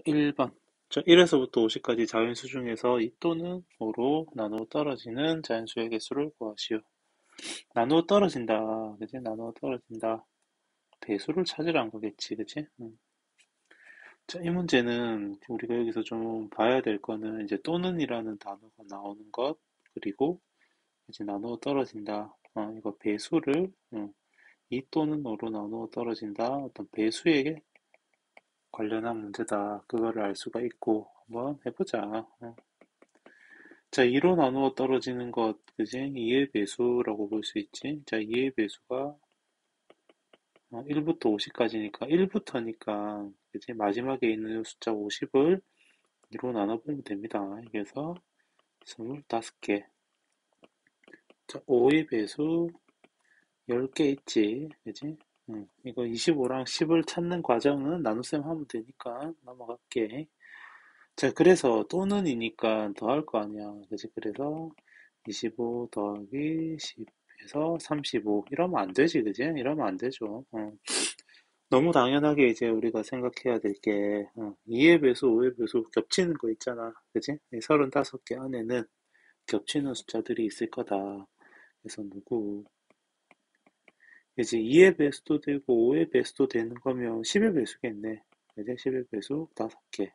1번. 1에서부터 50까지 자연수 중에서 이 또는 5로 나누어 떨어지는 자연수의 개수를 구하시오. 나누어 떨어진다. 그지? 나누어 떨어진다. 배수를 찾으란 거겠지. 그치? 응. 자, 이 문제는 우리가 여기서 좀 봐야 될 거는 이제 또는이라는 단어가 나오는 것, 그리고 이제 나누어 떨어진다. 이거 배수를, 이 또는 5로 나누어 떨어진다. 어떤 배수에게 관련한 문제다. 그거를 알 수가 있고, 한번 해보자. 자, 2로 나누어 떨어지는 것, 그지? 2의 배수라고 볼 수 있지? 자, 2의 배수가 1부터 50까지니까, 1부터니까, 그지? 마지막에 있는 숫자 50을 2로 나눠보면 됩니다. 그래서 25개. 자, 5의 배수 10개 있지? 그지? 이거 25랑 10을 찾는 과정은 나눗셈 하면 되니까 넘어갈게. 자, 그래서 또는이니까 더 할 거 아니야. 그지? 그래서 25 더하기 10에서 35. 이러면 안 되지, 그지? 이러면 안 되죠. 너무 당연하게 이제 우리가 생각해야 될 게, 2의 배수, 5의 배수 겹치는 거 있잖아. 그지? 이 35개 안에는 겹치는 숫자들이 있을 거다. 그래서 누구? 이제 2의 배수도 되고 5의 배수도 되는 거면 10의 배수겠네. 그지? 10의 배수 5개.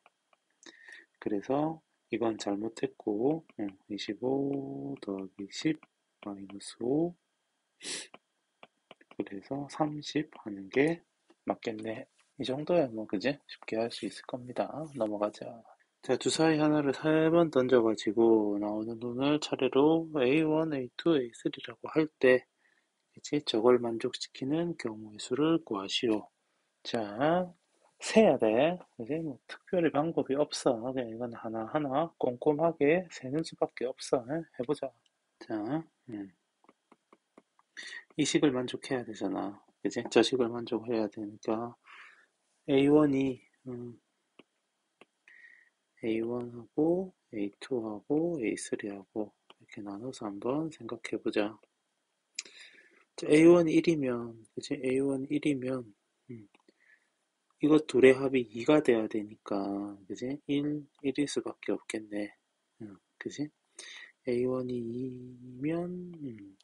그래서 이건 잘못했고 25 더하기 10 마이너스 5 그래서 30 하는 게 맞겠네. 이 정도야 뭐 그지? 쉽게 할 수 있을 겁니다. 넘어가자. 자, 주사위 하나를 3번 던져가지고 나오는 눈을 차례로 A1, A2, A3라고 할 때 이제 저걸 만족시키는 경우의 수를 구하시오. 자, 세야 돼. 이제 뭐 특별히 방법이 없어. 그냥 이건 하나하나 꼼꼼하게 세는 수밖에 없어. 해보자. 자, 이 식을 만족해야 되잖아. 그지? 저 식을 만족해야 되니까 A1이 A1하고 A2하고 A3하고 이렇게 나눠서 한번 생각해보자. A1이 1이면, 그치? A1 1이면 이거 둘의 합이 2가 돼야 되니까, 그지? 1일 수밖에 없겠네. 그지? A1이 2면,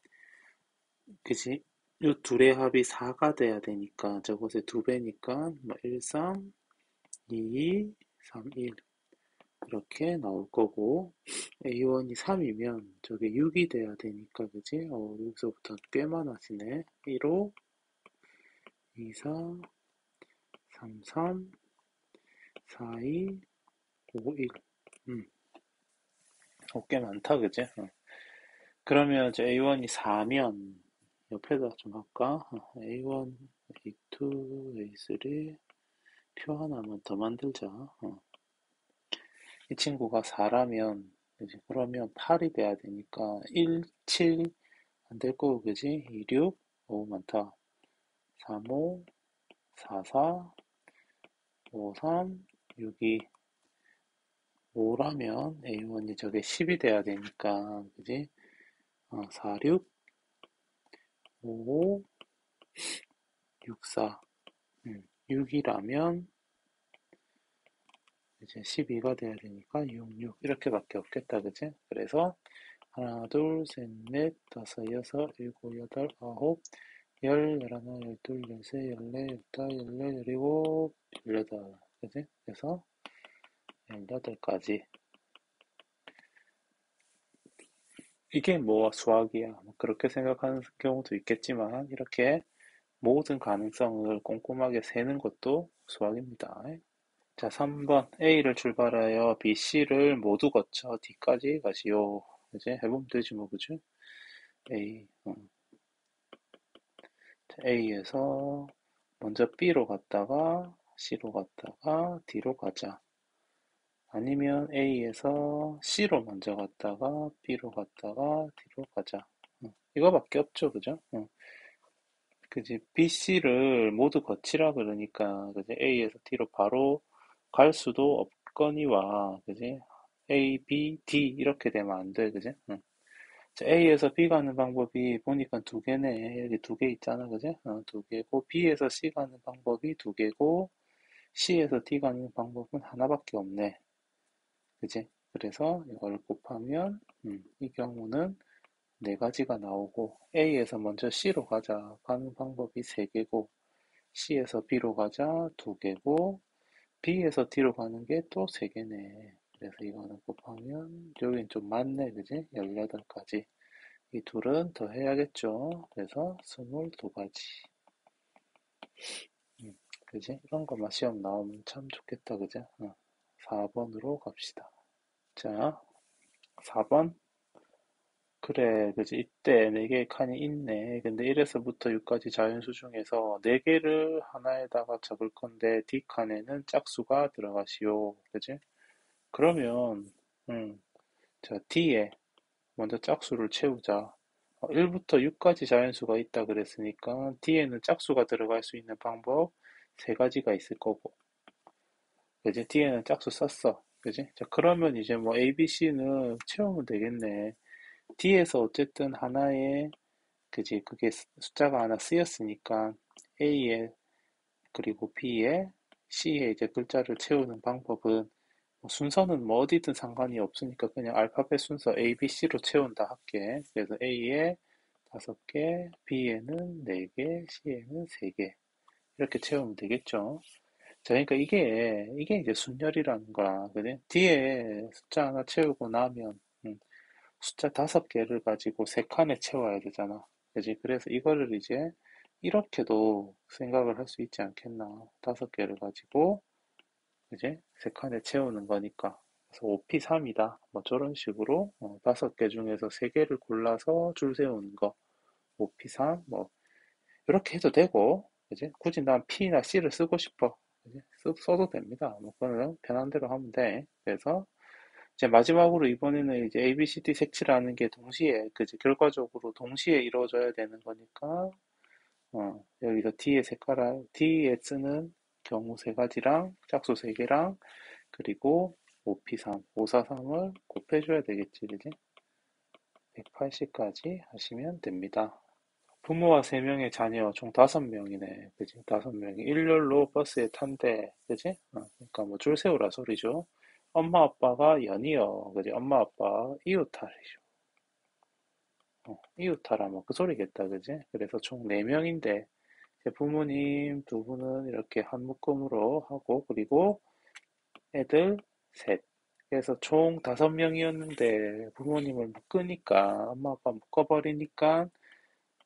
그지? 이 둘의 합이 4가 돼야 되니까, 저것의 2배니까, 뭐, 1, 3, 2, 3, 1. 이렇게 나올 거고, A1이 3이면, 저게 6이 돼야 되니까, 그지? 여기서부터 꽤 많아지네. 1호, 2, 4, 3, 3, 4, 2, 5, 1. 꽤 많다, 그지? 그러면 이제 A1이 4면 옆에다 좀 할까? A1, A2, A3 표 하나만 더 만들자. 이 친구가 4라면 그지? 그러면 8이 돼야 되니까 1, 7 안 될 거고 그지? 2, 6, 오 많다. 3, 5, 4, 4, 5, 3, 6, 2 5라면 A1이 저게 10이 돼야 되니까 그지? 4, 6, 5, 6, 4 6이라면 이제 12가 돼야 되니까 6, 6 이렇게밖에 없겠다, 그치? 그래서 하나, 둘, 셋, 넷, 다섯, 여섯, 일곱, 여덟, 아홉, 열, 열하나, 열둘, 열세, 열네, 열다, 열네, 열일곱, 열여덟, 그치? 그래서 18까지. 이게 뭐 수학이야. 뭐 그렇게 생각하는 경우도 있겠지만 이렇게 모든 가능성을 꼼꼼하게 세는 것도 수학입니다. 자, 3번 A를 출발하여 B, C를 모두 거쳐 D까지 가시오. 이제 해보면 되지 뭐, 그지? A, 자, A에서 먼저 B로 갔다가 C로 갔다가 D로 가자. 아니면 A에서 C로 먼저 갔다가 B로 갔다가 D로 가자. 이거밖에 없죠, 그죠? 그지? B, C를 모두 거치라 그러니까, 그지? A에서 D로 바로 갈 수도 없거니와, 그지? A, B, D 이렇게 되면 안 돼, 그지? 응. 자, A에서 B 가는 방법이 보니까 두 개네. 여기 두 개 있잖아, 그지? 두 개고, B에서 C 가는 방법이 두 개고, C에서 D 가는 방법은 하나밖에 없네. 그지? 그래서 이걸 곱하면 이 경우는 네 가지가 나오고 A에서 먼저 C로 가자 가는 방법이 세 개고 C에서 B로 가자 두 개고 B에서 D로 가는 게 또 세 개네. 그래서 이거는 곱하면 여긴 좀 많네. 그지? 18가지. 이 둘은 더 해야겠죠. 그래서 22가지. 그지? 이런 거만 시험 나오면 참 좋겠다. 그죠? 4번으로 갑시다. 자, 4번. 그래, 그지? 이때 4개의 칸이 있네. 근데 1에서부터 6까지 자연수 중에서 4개를 하나에다가 적을 건데 D칸에는 짝수가 들어가시오. 그지? 그러면, 음, 자, D에 먼저 짝수를 채우자. 1부터 6까지 자연수가 있다 그랬으니까 D에는 짝수가 들어갈 수 있는 방법 세 가지가 있을 거고. 그지? D에는 짝수 썼어. 그지? 자, 그러면 이제 뭐 A, B, C는 채우면 되겠네. D에서 어쨌든 하나의 그지? 그게 숫자가 하나 쓰였으니까 A에 그리고 B에 C에 이제 글자를 채우는 방법은 뭐 순서는 뭐 어디든 상관이 없으니까 그냥 알파벳 순서 A, B, C로 채운다 할게. 그래서 A에 5개, B에는 4개, C에는 3개. 이렇게 채우면 되겠죠. 자, 그러니까 이게 이제 순열이라는 거야. 그지? 뒤에 숫자 하나 채우고 나면, 숫자 5개를 가지고 세 칸에 채워야 되잖아. 그지? 그래서 이거를 이제 이렇게도 생각을 할 수 있지 않겠나. 5개를 가지고, 그지? 세 칸에 채우는 거니까. 그래서 5P3이다. 뭐 저런 식으로 5개 중에서 3개를 골라서 줄 세우는 거. 5P3, 뭐 이렇게 해도 되고, 그지? 굳이 난 P나 C를 쓰고 싶어. 그지? 써도 됩니다. 뭐 그거는 편한 대로 하면 돼. 그래서 이제 마지막으로 이번에는 이제 A, B, C, D 색칠하는 게 동시에, 그지? 결과적으로 동시에 이루어져야 되는 거니까, 여기서 D의 색깔, D에 쓰는 경우 세 가지랑 짝수 세 개랑 그리고 5P3, 543을 곱해줘야 되겠지, 그지? 180까지 하시면 됩니다. 부모와 3명의 자녀, 총 5명이네. 그지? 5명이 일렬로 버스에 탄대. 그지? 그러니까 뭐 줄 세우라 소리죠. 엄마 아빠가 연이어. 그지? 엄마 아빠 이웃탈이죠. 이웃탈하면 그 소리겠다. 그지? 그래서 총 4명인데 부모님 두 분은 이렇게 한 묶음으로 하고 그리고 애들 셋. 그래서 총 5명이었는데 부모님을 묶으니까 엄마 아빠 묶어버리니까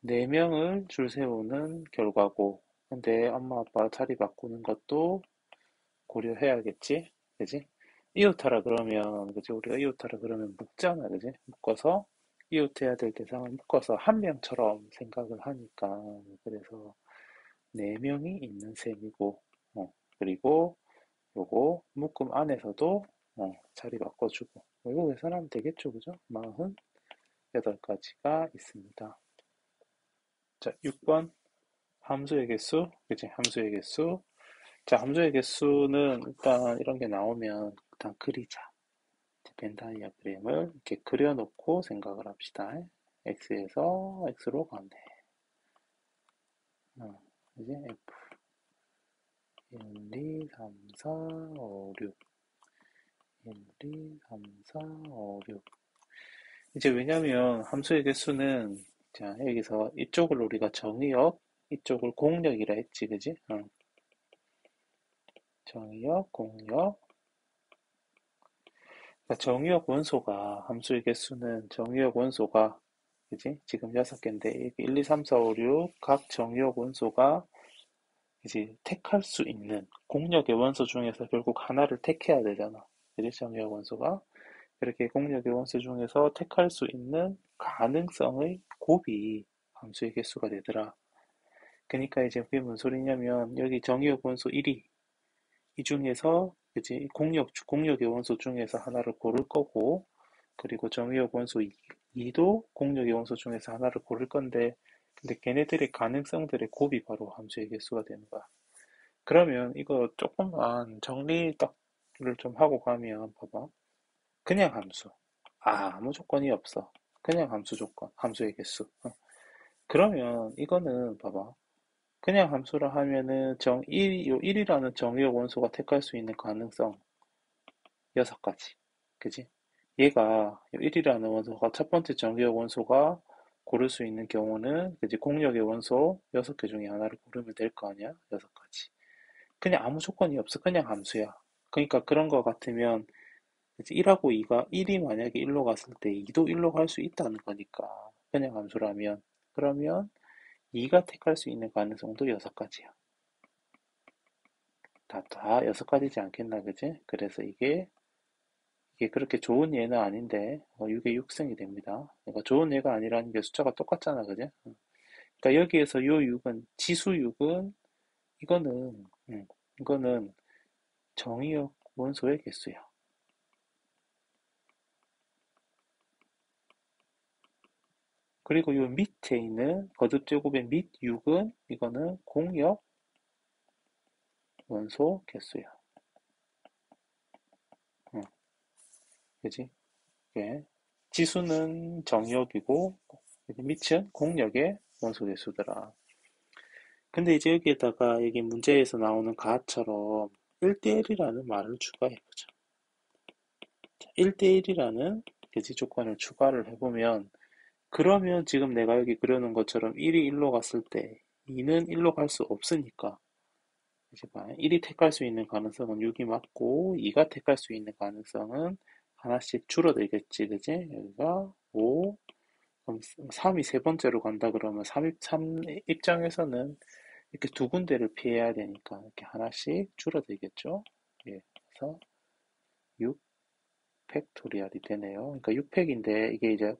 4명을 줄 세우는 결과고, 근데 엄마 아빠 자리 바꾸는 것도 고려해야겠지? 그지? 이웃하라 그러면, 그지? 우리가 이웃하라 그러면 묶잖아, 그지? 묶어서, 이웃해야 될 대상을 묶어서 한 명처럼 생각을 하니까, 그래서 4명이 있는 셈이고, 그리고 요거 묶음 안에서도 자리 바꿔주고, 이거 계산하면 되겠죠, 그죠? 48가지가 있습니다. 자, 6번. 함수의 개수, 그치? 함수의 개수. 자, 함수의 개수는 일단 이런 게 나오면 일단 그리자. 벤 다이어그램을 이렇게 그려놓고 생각을 합시다. x에서 x로 가네. 이제 f 1, 2, 3, 4, 5, 6 1, 2, 3, 4, 5, 6 이제 왜냐면 함수의 개수는 자, 여기서 이쪽을 우리가 정의역, 이쪽을 공역이라 했지, 그지? 정의역, 공역, 그러니까 정의역 원소가 함수의 개수는 정의역 원소가 그지? 지금 6개인데 1, 2, 3, 4, 5, 6 각 정의역 원소가 이제 택할 수 있는 공역의 원소 중에서 결국 하나를 택해야 되잖아. 그지? 정의역 원소가 이렇게 공역의 원소 중에서 택할 수 있는 가능성의 곱이 함수의 개수가 되더라. 그러니까 이제 그게 무슨 소리냐면 여기 정의역 원소 1이 이 중에서 그지 공역의 원소 중에서 하나를 고를 거고 그리고 정의역 원소 2도 공역의 원소 중에서 하나를 고를 건데 근데 걔네들의 가능성들의 곱이 바로 함수의 개수가 되는 거야. 그러면 이거 조금만 정리 딱을 좀 하고 가면 봐봐. 그냥 함수. 아무 조건이 없어. 그냥 함수 조건. 함수의 개수. 그러면 이거는 봐봐. 그냥 함수라 하면은 요 1이라는 정의역 원소가 택할 수 있는 가능성 6가지. 그지? 얘가 1이라는 원소가 첫 번째 정의역 원소가 고를 수 있는 경우는 그지? 공역의 원소 6개 중에 하나를 고르면 될 거 아니야? 6가지. 그냥 아무 조건이 없어. 그냥 함수야. 그러니까 그런 거 같으면 이제 1하고 2가 1이 만약에 1로 갔을 때 2도 1로 갈 수 있다는 거니까. 그냥 함수라면. 그러면 2가 택할 수 있는 가능성도 6가지야. 다 6가지지 않겠나, 그지? 그래서 이게 그렇게 좋은 예는 아닌데, 6의 6승이 됩니다. 그러니까 좋은 예가 아니라는 게 숫자가 똑같잖아, 그지? 그러니까 여기에서 요 6은, 지수 6은, 이거는, 이거는 정의역 원소의 개수야. 그리고 요 밑에 있는 거듭제곱의 밑 6은, 이거는 공역 원소 개수야. 응, 그지? 예. 지수는 정역이고, 밑은 공역의 원소 개수더라. 근데 이제 여기에다가 여기 문제에서 나오는 가처럼 1대1이라는 말을 추가해보자. 1대1이라는 대지 조건을 추가를 해보면 그러면 지금 내가 여기 그려놓은 것처럼 1이 1로 갔을 때 2는 1로 갈 수 없으니까 이제 봐. 1이 택할 수 있는 가능성은 6이 맞고 2가 택할 수 있는 가능성은 하나씩 줄어들겠지, 그지? 여기가 5, 그럼 3이 세 번째로 간다 그러면 3 입장에서는 이렇게 두 군데를 피해야 되니까 이렇게 하나씩 줄어들겠죠. 예, 그래서 6 팩토리얼이 되네요. 그러니까 6팩인데 이게 이제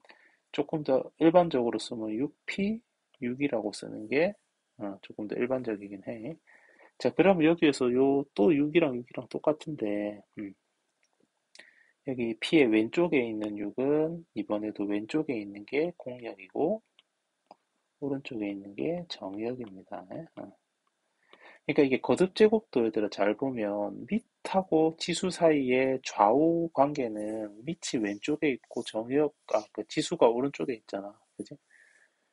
조금 더 일반적으로 쓰면 6p 6이라고 쓰는 게 조금 더 일반적이긴 해. 자, 그럼 여기에서 요 또 6이랑 6이랑 똑같은데 여기 p의 왼쪽에 있는 6은 이번에도 왼쪽에 있는 게 공역이고 오른쪽에 있는 게 정역입니다. 그러니까 이게 거듭 제곱도 얘들아 잘 보면 밑하고 지수 사이의 좌우 관계는 밑이 왼쪽에 있고 그 지수가 오른쪽에 있잖아. 그지?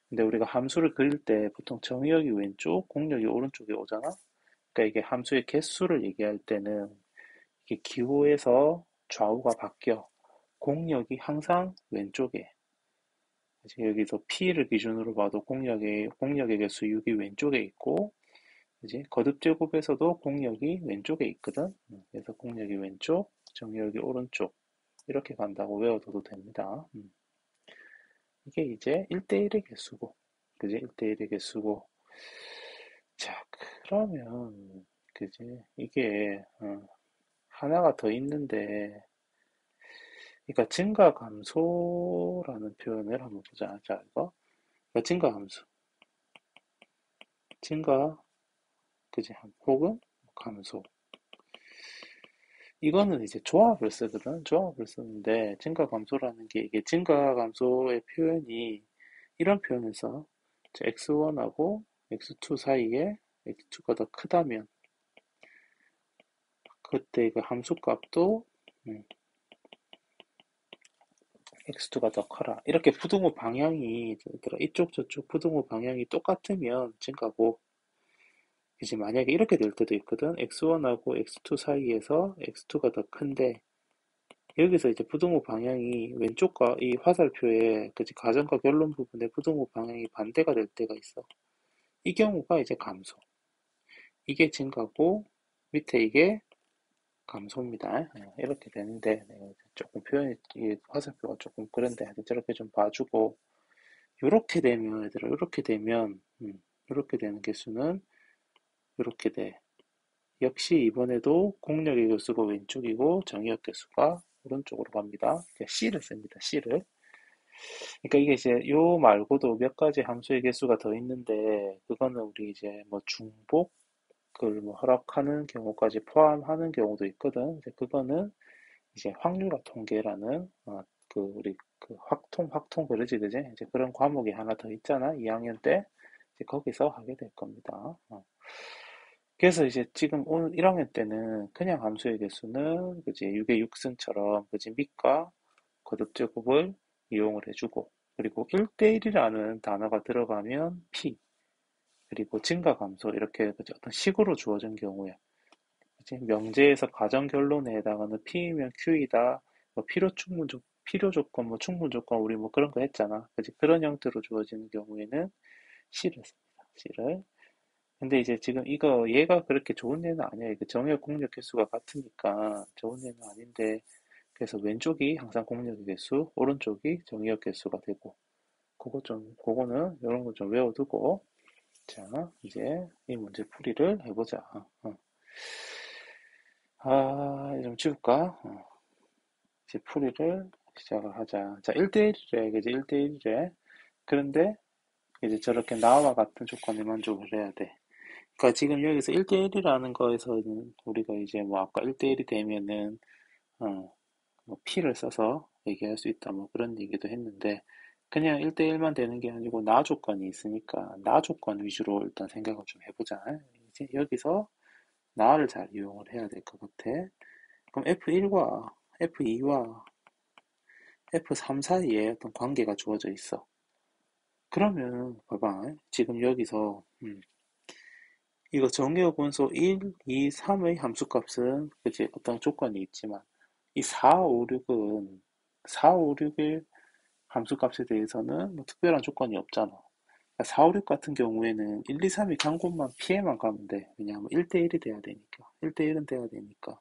근데 우리가 함수를 그릴 때 보통 정의역이 왼쪽, 공역이 오른쪽에 오잖아. 그러니까 이게 함수의 개수를 얘기할 때는 이게 기호에서 좌우가 바뀌어. 공역이 항상 왼쪽에. 그치? 여기서 P를 기준으로 봐도 공역의 개수 6이 왼쪽에 있고, 그지? 거듭제곱에서도 공역이 왼쪽에 있거든. 그래서 공역이 왼쪽, 정역이 오른쪽. 이렇게 간다고 외워둬도 됩니다. 이게 이제 1대1의 개수고, 그지? 1대1의 개수고. 자, 그러면, 그지? 이게, 하나가 더 있는데, 그러니까 증가 감소라는 표현을 한번 보자. 자, 이거. 그러니까 증가 감소. 증가, 그지? 혹은 감소. 이거는 이제 조합을 쓰거든. 조합을 쓰는데 증가 감소라는 게 이게 증가 감소의 표현이 이런 표현을 써. x1하고 x2 사이에 x2가 더 크다면 그때 그 함수 값도 x2가 더 커라. 이렇게 부등호 방향이 이쪽 저쪽 부등호 방향이 똑같으면 증가고 이제 만약에 이렇게 될 때도 있거든. x1하고 x2 사이에서 x2가 더 큰데 여기서 이제 부등호 방향이 왼쪽과 이 화살표에 그치 가정과 결론 부분에 부등호 방향이 반대가 될 때가 있어. 이 경우가 이제 감소. 이게 증가고 밑에 이게 감소입니다. 이렇게 되는데 조금 표현이 이 화살표가 조금 그런데 하여튼 저렇게 좀 봐주고 요렇게 되면 얘들아 요렇게 되는 개수는 요렇게 돼. 역시 이번에도 공역의 개수가 왼쪽이고 정의역 개수가 오른쪽으로 갑니다. C를 씁니다. C를. 그러니까 이게 이제 요 말고도 몇 가지 함수의 개수가 더 있는데 그거는 우리 이제 뭐 중복을 뭐 허락하는 경우까지 포함하는 경우도 있거든. 이제 그거는 이제 확률화 통계라는 그 우리 그 확통 그러지 그지? 이제 그런 과목이 하나 더 있잖아. 2학년 때 이제 거기서 하게 될 겁니다. 그래서 이제 지금 오늘 1학년 때는 그냥 함수의 개수는 그지 6의 6승처럼 그지 밑과 거듭제곱을 이용을 해주고 그리고 1대1이라는 단어가 들어가면 P 그리고 증가 감소 이렇게 그죠? 어떤 식으로 주어진 경우에 그치? 명제에서 가정 결론에 해당하는 P이면 Q이다. 뭐 필요 조건, 뭐 충분 조건 우리 뭐 그런 거 했잖아. 그치? 그런 형태로 주어지는 경우에는 C를 씁니다. C를. 근데 이제 지금 이거 얘가 그렇게 좋은 예는 아니야. 이게 정의 공역 개수가 같으니까 좋은 예는 아닌데 그래서 왼쪽이 항상 공역의 개수, 오른쪽이 정의역 개수가 되고 그거는 이런 거 좀 외워두고 자 이제 이 문제 풀이를 해보자. 좀 치울까? 이제 풀이를 시작을 하자. 자, 1대1이래, 그지? 1대1이래. 그런데 이제 저렇게 나와 같은 조건에 만족을 해야 돼. 그러니까 지금 여기서 1대1이라는 거에서는 우리가 이제 뭐 아까 1대1이 되면은 뭐 P를 써서 얘기할 수 있다 뭐 그런 얘기도 했는데 그냥 1대1만 되는 게 아니고 나 조건이 있으니까 나 조건 위주로 일단 생각을 좀 해보자. 이제 여기서 나를 잘 이용을 해야 될 것 같아. 그럼 F1과 F2와 F3 사이에 어떤 관계가 주어져 있어. 그러면 봐봐. 지금 여기서 이거 정의역 원소 1, 2, 3의 함수값은 그치 어떤 조건이 있지만 이 4, 5, 6은 4, 5, 6의 함수값에 대해서는 뭐 특별한 조건이 없잖아. 그러니까 4, 5, 6 같은 경우에는 1, 2, 3이 간 곳만 피해만 가면 돼. 왜냐하면 1대1이 돼야 되니까. 1대1은 돼야 되니까.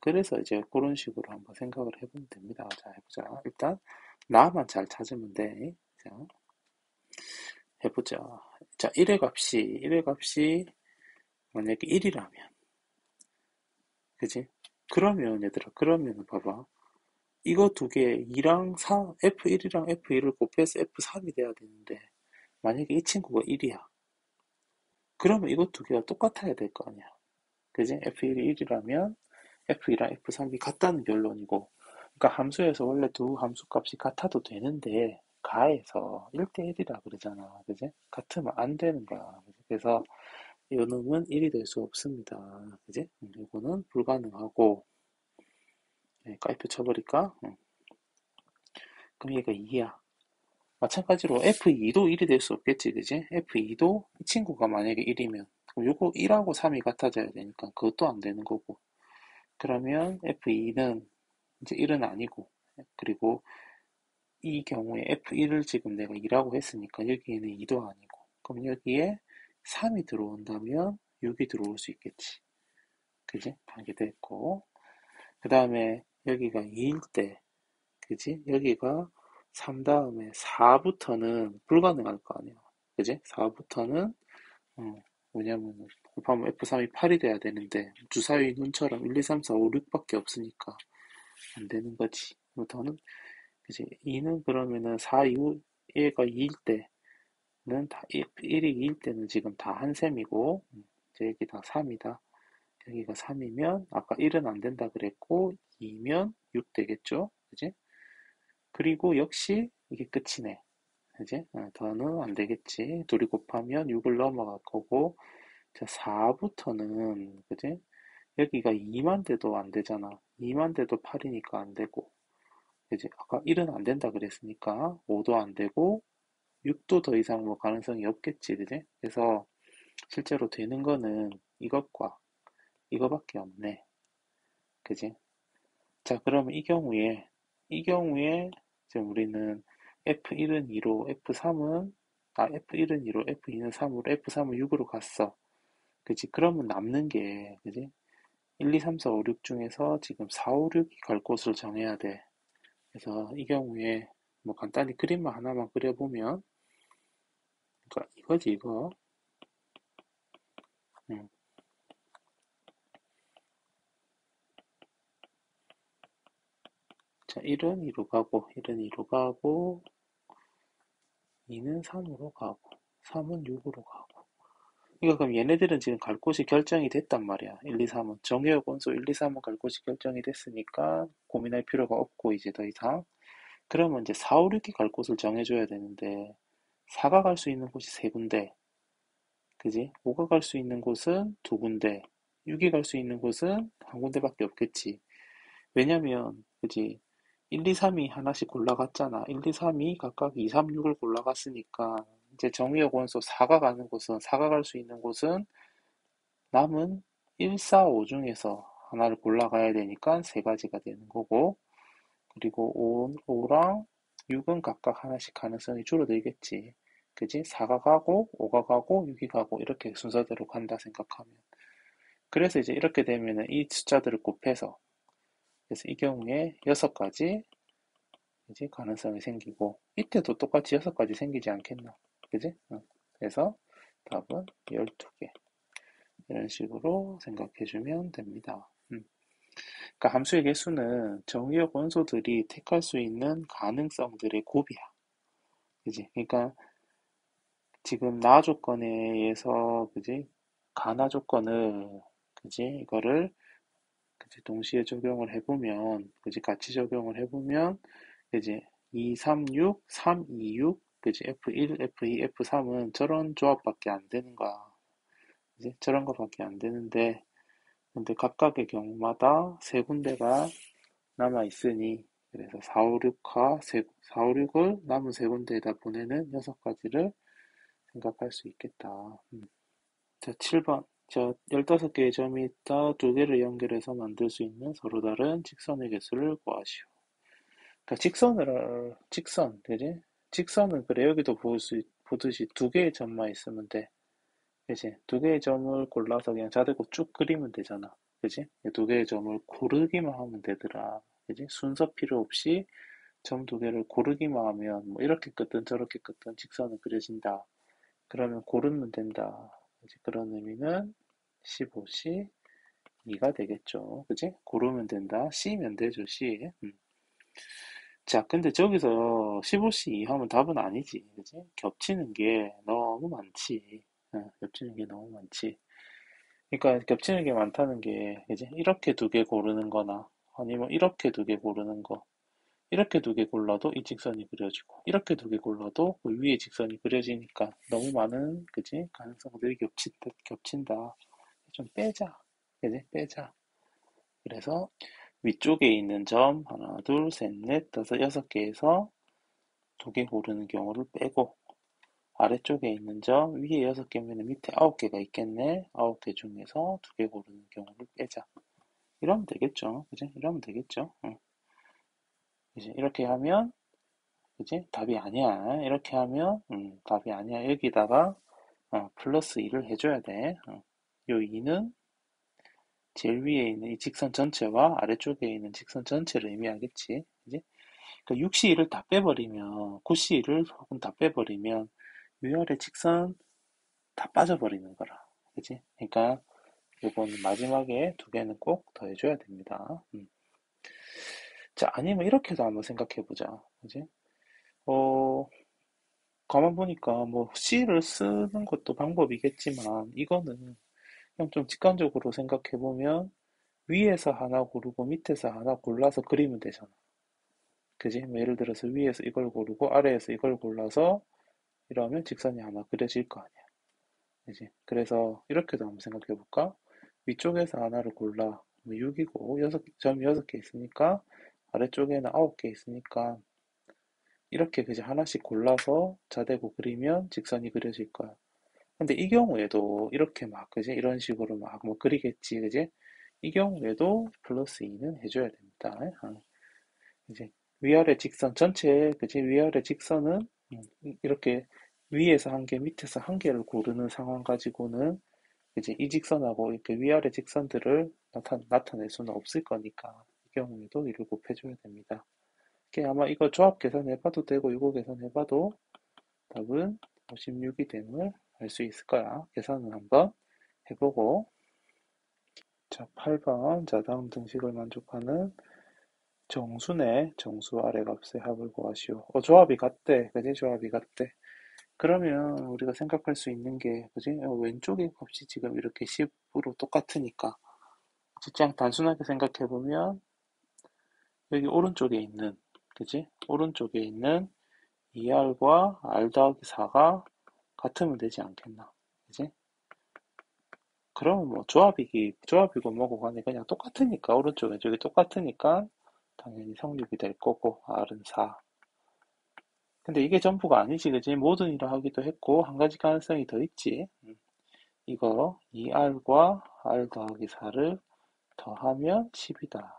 그래서 이제 그런 식으로 한번 생각을 해보면 됩니다. 자, 해보자. 일단 나만 잘 찾으면 돼. 자, 해보자. 자, 1의 값이 만약에 1이라면, 그지? 그러면 얘들아, 그러면 봐봐. 이거 두 개, 2랑 4, F1이랑 F2를 곱해서 F3이 돼야 되는데, 만약에 이 친구가 1이야. 그러면 이거 두 개가 똑같아야 될 거 아니야. 그지? F1이 1이라면 F2랑 F3이 같다는 결론이고, 그러니까 함수에서 원래 두 함수 값이 같아도 되는데, 가에서 1대1이라 그러잖아. 그지? 같으면 안 되는 거야. 그지? 그래서 요놈은 1이 될 수 없습니다. 그지? 이거는 불가능하고, 까이표 쳐버릴까? 그럼 얘가 2야. 마찬가지로 F2도 1이 될 수 없겠지, 그지? F2도 이 친구가 만약에 1이면, 그럼 요거 1하고 3이 같아져야 되니까 그것도 안 되는 거고. 그러면 F2는 이제 1은 아니고, 그리고 이 경우에 F1을 지금 내가 2라고 했으니까 여기에는 2도 아니고, 그럼 여기에 3이 들어온다면 6이 들어올 수 있겠지. 그지? 하게 됐고, 그 다음에 여기가 2일 때, 그지? 여기가 3 다음에 4부터는 불가능할 거 아니야. 그지? 4부터는, 뭐냐면, 곱하면 F3이 8이 돼야 되는데, 주사위 눈처럼 1, 2, 3, 4, 5, 6밖에 없으니까 안 되는 거지. 부터는, 그지? 2는 그러면은 4 이후 얘가 2일 때는 다, 1이 2일 때는 지금 다 한 셈이고, 이제 여기 다 3이다. 여기가 3이면, 아까 1은 안 된다 그랬고, 2면 6 되겠죠? 그지? 그리고 역시 이게 끝이네. 그지? 더는 안 되겠지. 둘이 곱하면 6을 넘어갈 거고, 자, 4부터는, 그지? 여기가 2만 돼도 안 되잖아. 2만 돼도 8이니까 안 되고, 그지? 아까 1은 안 된다 그랬으니까 5도 안 되고, 6도 더 이상 뭐 가능성이 없겠지, 그지? 그래서 실제로 되는 거는 이것과 이거밖에 없네. 그지? 자, 그러면 이 경우에 지금 우리는 F1은 2로, F1은 2로, F2는 3으로, F3은 6으로 갔어. 그지? 그러면 남는 게, 그지? 1, 2, 3, 4, 5, 6 중에서 지금 4, 5, 6이 갈 곳을 정해야 돼. 그래서 이 경우에 뭐 간단히 그림만 하나만 그려보면, 그러니까 이거지, 이거. 음. 자, 1은 2로 가고, 1은 2로 가고, 2는 3으로 가고, 3은 6으로 가고. 이거 그럼 얘네들은 지금 갈 곳이 결정이 됐단 말이야. 1, 2, 3은. 정의역 원소 1, 2, 3은 갈 곳이 결정이 됐으니까 고민할 필요가 없고 이제 더 이상. 그러면 이제 4, 5, 6이 갈 곳을 정해줘야 되는데 4가 갈 수 있는 곳이 세 군데. 그지? 5가 갈 수 있는 곳은 두 군데. 6이 갈 수 있는 곳은 한 군데밖에 없겠지. 왜냐면 그지? 1, 2, 3이 하나씩 골라갔잖아. 1, 2, 3이 각각 2, 3, 6을 골라갔으니까 이제 정의역 원소 4가 가는 곳은, 4가 갈 수 있는 곳은 남은 1, 4, 5 중에서 하나를 골라가야 되니까 세 가지가 되는 거고, 그리고 5랑 6은 각각 하나씩 가능성이 줄어들겠지. 그지? 4가 가고, 5가 가고, 6이 가고, 이렇게 순서대로 간다 생각하면. 그래서 이제 이렇게 되면은 이 숫자들을 곱해서, 그래서 이 경우에 6가지 이제 가능성이 생기고, 이때도 똑같이 6가지 생기지 않겠나? 그지? 그래서 답은 12개. 이런 식으로 생각해주면 됩니다. 그러니까 함수의 개수는 정의역 원소들이 택할 수 있는 가능성들의 곱이야. 그지? 그러니까 지금 나 조건에 의해서, 그지? 가나 조건을, 그지? 이거를, 그지? 동시에 적용을 해보면, 그지? 같이 적용을 해보면, 그지? 2, 3, 6, 3, 2, 6, 그지? F1, F2, F3은 저런 조합밖에 안 되는 거야. 그지? 저런 거밖에 안 되는데, 근데 각각의 경우마다 세 군데가 남아 있으니, 그래서 4, 5, 6과 4, 5, 6을 남은 세 군데에다 보내는 6가지를 생각할 수 있겠다. 자, 7번. 자, 15개의 점이 있다. 두 개를 연결해서 만들 수 있는 서로 다른 직선의 개수를 구하시오. 그러니까 직선, 그지? 직선은 그래, 여기도 보듯이 두 개의 점만 있으면 돼. 그지? 두 개의 점을 골라서 그냥 자대고 쭉 그리면 되잖아. 그지? 두 개의 점을 고르기만 하면 되더라. 그지? 순서 필요 없이 점 두 개를 고르기만 하면 뭐 이렇게 끄든 저렇게 끄든 직선은 그려진다. 그러면 고르면 된다. 그지? 그런 의미는 15C 2가 되겠죠. 그지? 고르면 된다. C면 되죠, C. 자, 근데 저기서 15C 2 하면 답은 아니지. 그지? 겹치는 게 너무 많지. 겹치는 게 너무 많지. 그러니까 겹치는 게 많다는 게, 그지? 이렇게 두 개 고르는 거나, 아니면 이렇게 두 개 고르는 거. 이렇게 두 개 골라도 이 직선이 그려지고, 이렇게 두 개 골라도 그 위에 직선이 그려지니까 너무 많은, 그지? 가능성들이 겹친다. 좀 빼자. 그지? 빼자. 그래서 위쪽에 있는 점, 하나, 둘, 셋, 넷, 다섯, 6개에서 두 개 고르는 경우를 빼고, 아래쪽에 있는 점, 위에 6개면 밑에 9개가 있겠네. 9개 중에서 두 개 고르는 경우를 빼자. 이러면 되겠죠. 그지? 이러면 되겠죠. 응. 이제 이렇게 하면, 그지? 답이 아니야. 이렇게 하면, 답이 아니야. 여기다가, 플러스 2를 해줘야 돼. 요 2는 제일 위에 있는 이 직선 전체와 아래쪽에 있는 직선 전체를 의미하겠지. 그지? 그러니까 6C1을 다 빼버리면, 9C1을 혹은 다 빼버리면, 위아래 직선 다 빠져버리는 거라. 그지? 그러니까, 요거는 마지막에 두 개는 꼭 더해줘야 됩니다. 자, 아니면 이렇게도 한번 생각해보자. 그지? 어, 가만 보니까 뭐 C를 쓰는 것도 방법이겠지만, 이거는 그냥 좀 직관적으로 생각해보면, 위에서 하나 고르고 밑에서 하나 골라서 그리면 되잖아. 그지? 뭐 예를 들어서 위에서 이걸 고르고 아래에서 이걸 골라서 이러면 직선이 하나 그려질 거 아니야. 그지? 그래서 이렇게도 한번 생각해 볼까? 위쪽에서 하나를 골라. 뭐 6이고 점 6개 있으니까 아래쪽에는 9개 있으니까 이렇게 그지 하나씩 골라서 자대고 그리면 직선이 그려질 거야. 근데 이 경우에도 이렇게 막 그지? 이런 식으로 막 뭐 그리겠지. 그지? 이 경우에도 플러스 2는 해줘야 됩니다. 이제 위아래 직선 전체 그지 위아래 직선은 이렇게 위에서 한 개, 밑에서 한 개를 고르는 상황 가지고는 이제 이 직선하고 이렇게 위아래 직선들을 나타낼 수는 없을 거니까 이 경우에도 이를 곱해줘야 됩니다. 이게 아마 이거 조합 계산해봐도 되고 이거 계산해봐도 답은 56이 됨을 알 수 있을 거야. 계산을 한번 해보고 자 8번 자 다음 등식을 만족하는 정수네 정수 아래 값의 합을 구하시오. 조합이 같대. 그지? 조합이 같대. 그러면 우리가 생각할 수 있는 게, 그지? 왼쪽의 값이 지금 이렇게 10으로 똑같으니까. 그냥 단순하게 생각해보면, 여기 오른쪽에 있는, 그지? 오른쪽에 있는 2R과 R 더하기 4가 같으면 되지 않겠나. 그지? 그러면 뭐 조합이고 뭐고 간에 그냥 똑같으니까, 오른쪽, 왼쪽이 똑같으니까, 당연히 성립이 될 거고, R은 4. 근데 이게 전부가 아니지, 그지? 모든 일을 하기도 했고, 한 가지 가능성이 더 있지. 이거 2r과 r 더하기 4를 더하면 10이다.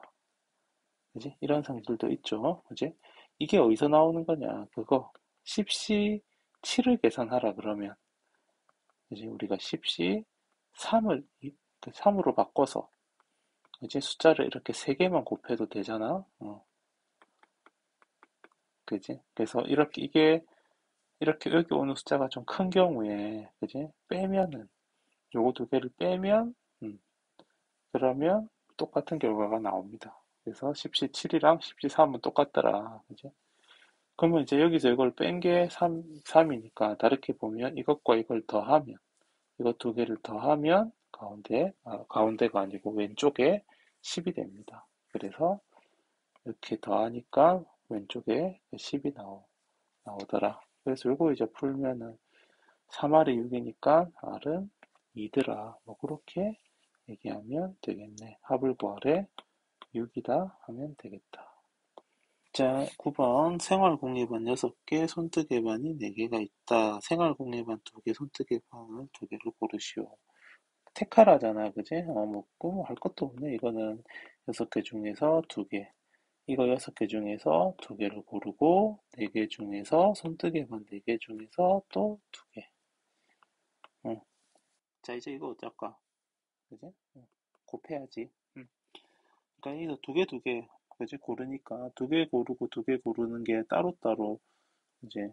그지? 이런 상들도 있죠. 그지? 이게 어디서 나오는 거냐? 그거 10시 7을 계산하라 그러면 이제 우리가 10시 3을 3으로 바꿔서 이제 숫자를 이렇게 3개만 곱해도 되잖아. 그지? 그래서 이렇게 이게 이렇게 여기 오는 숫자가 좀 큰 경우에 그지? 빼면은 요거 두 개를 빼면 음, 그러면 똑같은 결과가 나옵니다. 그래서 10시 7이랑 10시 3은 똑같더라. 그지? 그러면 이제 여기서 이걸 뺀 게 3이니까 다르게 보면 이것과 이걸 더하면 이거 두 개를 더하면 가운데가 아니고 왼쪽에 10이 됩니다. 그래서 이렇게 더하니까 왼쪽에 10이 나오더라. 그래서 이거 이제 풀면은 3R이 6이니까 R은 2더라. 뭐 그렇게 얘기하면 되겠네. 합을 구하래 6이다 하면 되겠다. 자, 9번 생활공예반 6개, 손뜨개반이 4개가 있다. 생활공예반 2개, 손뜨개반을 2개를 고르시오. 테카라잖아, 그지? 뭐 할 것도 없네. 이거는 6개 중에서 2개. 이거 6개 중에서 2개를 고르고, 4개 중에서, 손뜨개만 4개 중에서 또 2개. 응. 자, 이제 이거 어쩔까? 그지? 응. 곱해야지. 응. 그러니까 이거 2개, 그지? 고르니까 2개 고르고 2개 고르는 게 따로따로 이제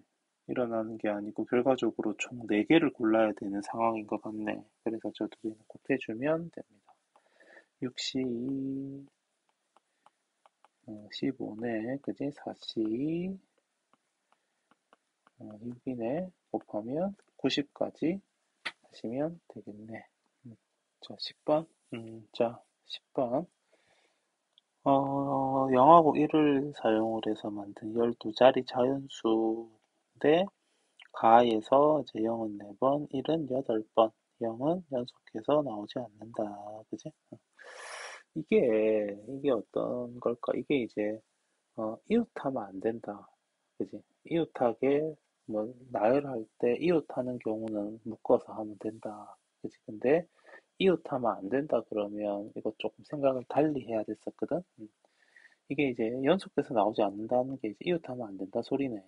일어나는 게 아니고 결과적으로 총 4개를 골라야 되는 상황인 것 같네. 그래서 저 2개는 곱해주면 됩니다. 6시 2, 15네, 그지? 4시 6이네. 곱하면 90까지 하시면 되겠네. 자, 10번. 자, 10번. 0하고 1을 사용을 해서 만든 12자리 자연수인데 가에서 이제 0은 4번, 1은 8번, 0은 연속해서 나오지 않는다. 그지? 이게 어떤 걸까? 이게 이제 이웃하면 안 된다. 그지? 이웃하게 뭐 나열할 때 이웃하는 경우는 묶어서 하면 된다. 그지? 근데 이웃하면 안 된다 그러면 이거 조금 생각을 달리 해야 됐었거든. 이게 이제 연속돼서 나오지 않는다는 게 이제 이웃하면 안 된다 소리네.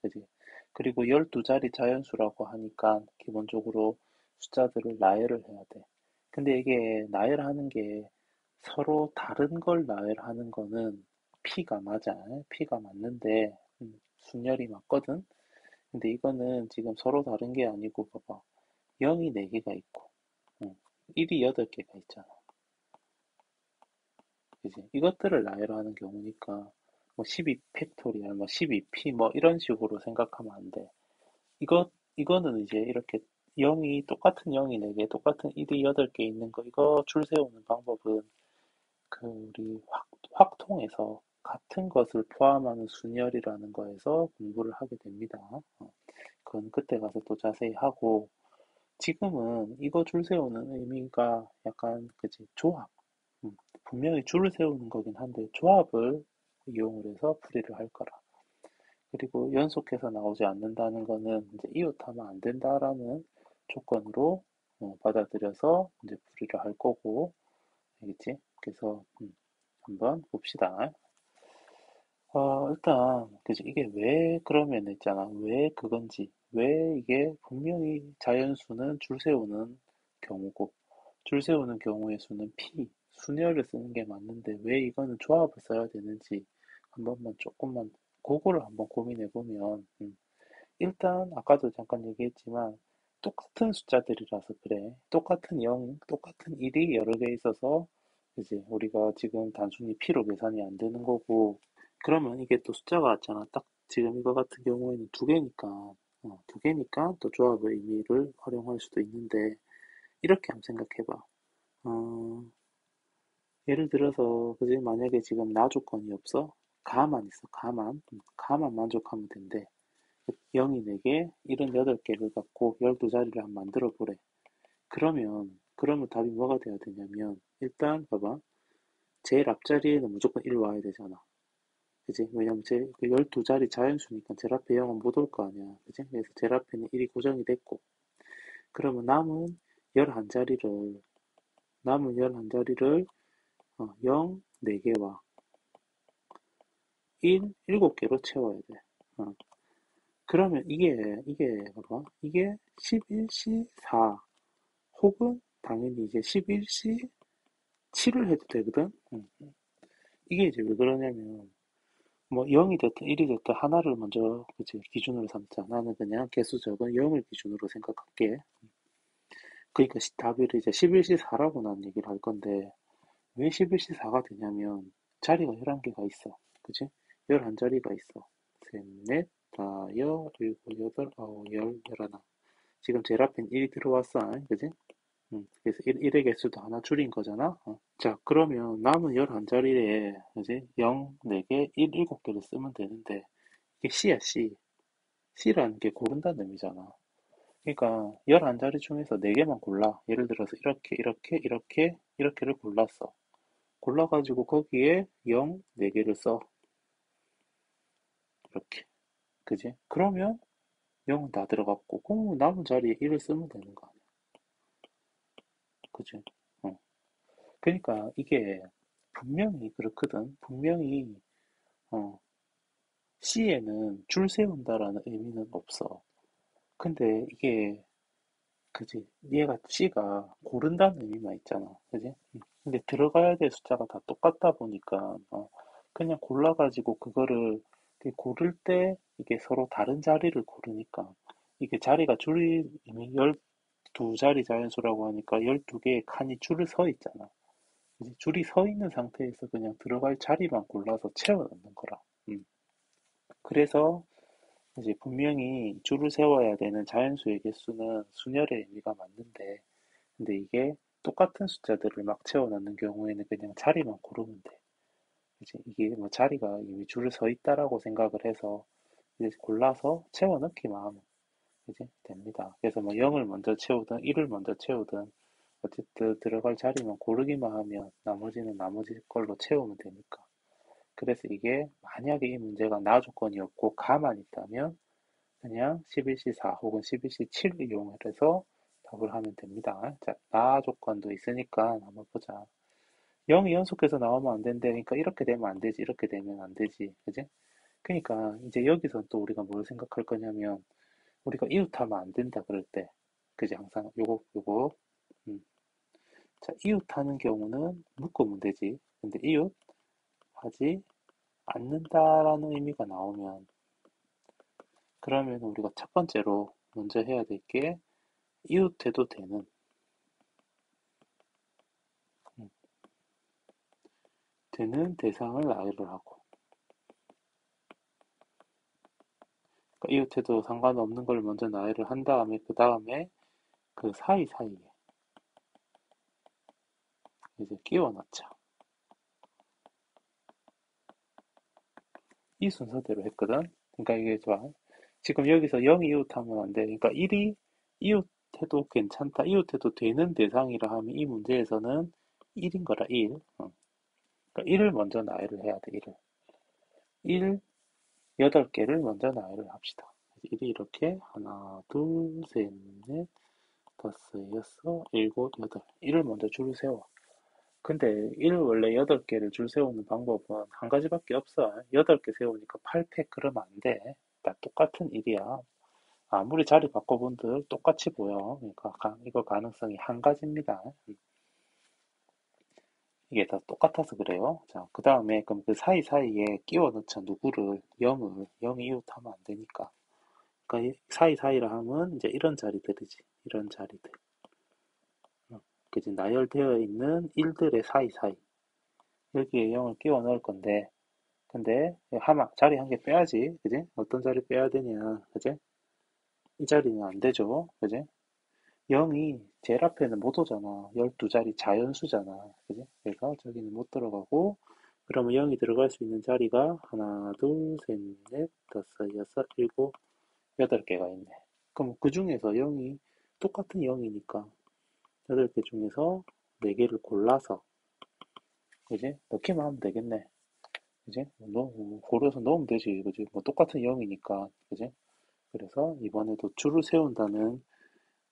그지? 그리고 12자리 자연수라고 하니까 기본적으로 숫자들을 나열을 해야 돼. 근데 이게 나열하는 게 서로 다른 걸 나열하는 거는 P가 맞아. P가 맞는데 순열이 맞거든. 근데 이거는 지금 서로 다른 게 아니고 봐봐. 0이 4개가 있고 1이 8개가 있잖아. 그지? 이것들을 나열하는 경우니까 뭐 12 팩토리얼, 뭐 12p 뭐 이런 식으로 생각하면 안 돼. 이거는 이제 이렇게 0이 똑같은 0이 4개, 똑같은 1이 8개 있는 거 이거 줄 세우는 방법은 그 우리 확통에서 같은 것을 포함하는 순열이라는 거에서 공부를 하게 됩니다. 그건 그때 가서 또 자세히 하고 지금은 이거 줄 세우는 의미가 약간 그지 조합. 분명히 줄을 세우는 거긴 한데 조합을 이용을 해서 풀이를 할 거라. 그리고 연속해서 나오지 않는다는 거는 이제 이웃하면 안 된다라는 조건으로 받아들여서 이제 풀이를 할 거고, 알겠지? 그래서 한번 봅시다. 일단 그지 이게 왜 그러면 있잖아. 왜 그건지, 왜 이게 분명히 자연수는 줄 세우는 경우고, 줄 세우는 경우의 수는 P, 순열을 쓰는 게 맞는데 왜 이거는 조합을 써야 되는지 한 번만 조금만 그거를 한번 고민해 보면 일단 아까도 잠깐 얘기했지만 똑같은 숫자들이라서 그래. 똑같은 0, 똑같은 1이 여러 개 있어서 이제 우리가 지금 단순히 P로 계산이 안 되는 거고 그러면 이게 또 숫자가 같잖아. 딱 지금 이거 같은 경우에는 2개니까 2개니까 또 조합의 의미를 활용할 수도 있는데 이렇게 한번 생각해봐. 어, 예를 들어서 그지 만약에 지금 나 조건이 없어 가만 있어 가만 만족하면 된대 0이 4개 78개를 갖고 12자리를 한번 만들어 보래 그러면 답이 뭐가 돼야 되냐면 일단 봐봐 제일 앞자리에는 무조건 1 와야 되잖아 그지? 왜냐면 그 12자리 자연수니까 제일 앞에 0은 못 올 거 아니야. 그지? 그래서 제일 앞에는 1이 고정이 됐고. 그러면 남은 11자리를 0, 4개와 1, 7개로 채워야 돼. 그러면 봐봐. 이게 11시 4, 혹은 당연히 이제 11시 7을 해도 되거든? 이게 이제 왜 그러냐면, 뭐 0이 됐든 1이 됐든 하나를 먼저 그치, 기준으로 삼자. 나는 그냥 개수 적은 0을 기준으로 생각할게. 그러니까 답을 이제 11시 4라고 난 얘기를 할 건데, 왜 11시 4가 되냐면 자리가 11개가 있어. 그치? 11자리가 있어. 셋, 넷, 다, 일곱, 여덟, 아홉, 열, 열하나. 지금 제일 앞엔 1이 들어왔어. 그치? 그래서 1의 개수도 하나 줄인 거잖아. 자, 그러면 남은 11자리에 그치? 0, 4개, 1, 7개를 쓰면 되는데 이게 C야, C. C라는 게 고른다는 의미잖아. 그러니까 11자리 중에서 4개만 골라. 예를 들어서 이렇게를 골랐어. 골라가지고 거기에 0, 4개를 써. 이렇게. 그지? 그러면 0은 다 들어갔고, 그럼 남은 자리에 1을 쓰면 되는 거 아니야. 그지? 어. 그러니까 이게 분명히 그렇거든. 분명히, 어, C에는 줄 세운다라는 의미는 없어. 근데 이게, 그지? 얘가 C가 고른다는 의미만 있잖아. 그지? 근데 들어가야 될 숫자가 다 똑같다 보니까, 그냥 골라가지고 그거를 이렇게 고를 때 이게 서로 다른 자리를 고르니까 이게 자리가 줄이 이미 12자리 자연수라고 하니까 12개의 칸이 줄을 서 있잖아. 이제 줄이 서 있는 상태에서 그냥 들어갈 자리만 골라서 채워 넣는 거라. 음. 그래서 이제 분명히 줄을 세워야 되는 자연수의 개수는 순열의 의미가 맞는데, 근데 이게 똑같은 숫자들을 막 채워 넣는 경우에는 그냥 자리만 고르면 돼. 이제 이게 뭐 자리가 이미 줄을 서 있다라고 생각을 해서 이제 골라서 채워 넣기만 하면 이제 됩니다. 그래서 뭐 0을 먼저 채우든 1을 먼저 채우든 어쨌든 들어갈 자리만 고르기만 하면 나머지는 나머지 걸로 채우면 되니까. 그래서 이게 만약에 이 문제가 나 조건이었고 가만 있다면 그냥 11시 4 혹은 11시 7을 이용해서 답을 하면 됩니다. 자, 나 조건도 있으니까 한번 보자. 0이 연속해서 나오면 안 된대. 그러니까 이렇게 되면 안 되지. 이렇게 되면 안 되지. 그지? 그러니까 이제 여기서 또 우리가 뭘 생각할 거냐면 우리가 이웃하면 안 된다 그럴 때. 그지? 항상 요거. 음. 자, 이웃하는 경우는 묶으면 되지. 근데 이웃하지 않는다라는 의미가 나오면 그러면 우리가 첫 번째로 먼저 해야 될 게 이웃해도 음, 되는 대상을 나열을 하고 그러니까 이웃해도 상관없는 걸 먼저 나열을 한 다음에 그 다음에 그 사이사이에 이제 끼워 넣자. 이 순서대로 했거든. 그러니까 이게 봐. 지금 여기서 0이 이웃하면 안 돼. 그러니까 1이 이웃해도 괜찮다. 이웃해도 되는 대상이라 하면 이 문제에서는 1인 거라 1. 그러니까 1을 먼저 나열을 해야 돼. 1을. 1, 8개를 먼저 나열을 합시다. 1이 이렇게 하나, 둘, 셋, 넷, 다섯, 여섯, 일곱, 여덟. 1을 먼저 줄을 세워. 근데 1 원래 8개를 줄 세우는 방법은 한 가지밖에 없어. 8개 세우니까 8팩 그러면 안 돼. 다 똑같은 일이야. 아무리 자리 바꿔본들 똑같이 보여. 그러니까 이거 가능성이 한 가지입니다. 이게 다 똑같아서 그래요. 자, 그 다음에 그럼 그 사이사이에 끼워 넣자. 누구를? 0을 이웃하면 안 되니까. 그러니까 이 사이사이라 하면 이제 이런 자리들이지. 이런 자리들. 그지? 나열되어 있는 일들의 사이사이. 여기에 0을 끼워 넣을 건데 근데 자리 한 개 빼야지. 그지? 어떤 자리 빼야 되냐. 그지? 이 자리는 안 되죠. 그지? 0이 제일 앞에는 못 오잖아. 12자리 자연수잖아. 그지? 그래서 저기는 못 들어가고 그러면 0이 들어갈 수 있는 자리가 하나, 둘, 셋, 넷, 다섯, 여섯, 일곱, 8개가 있네. 그럼 그 중에서 0이 똑같은 0이니까 8개 중에서 4개를 골라서 그지? 넣기만 하면 되겠네. 그지? 고려해서 넣으면 되지, 그지? 뭐 똑같은 0이니까, 그지? 그래서 이번에도 줄을 세운다는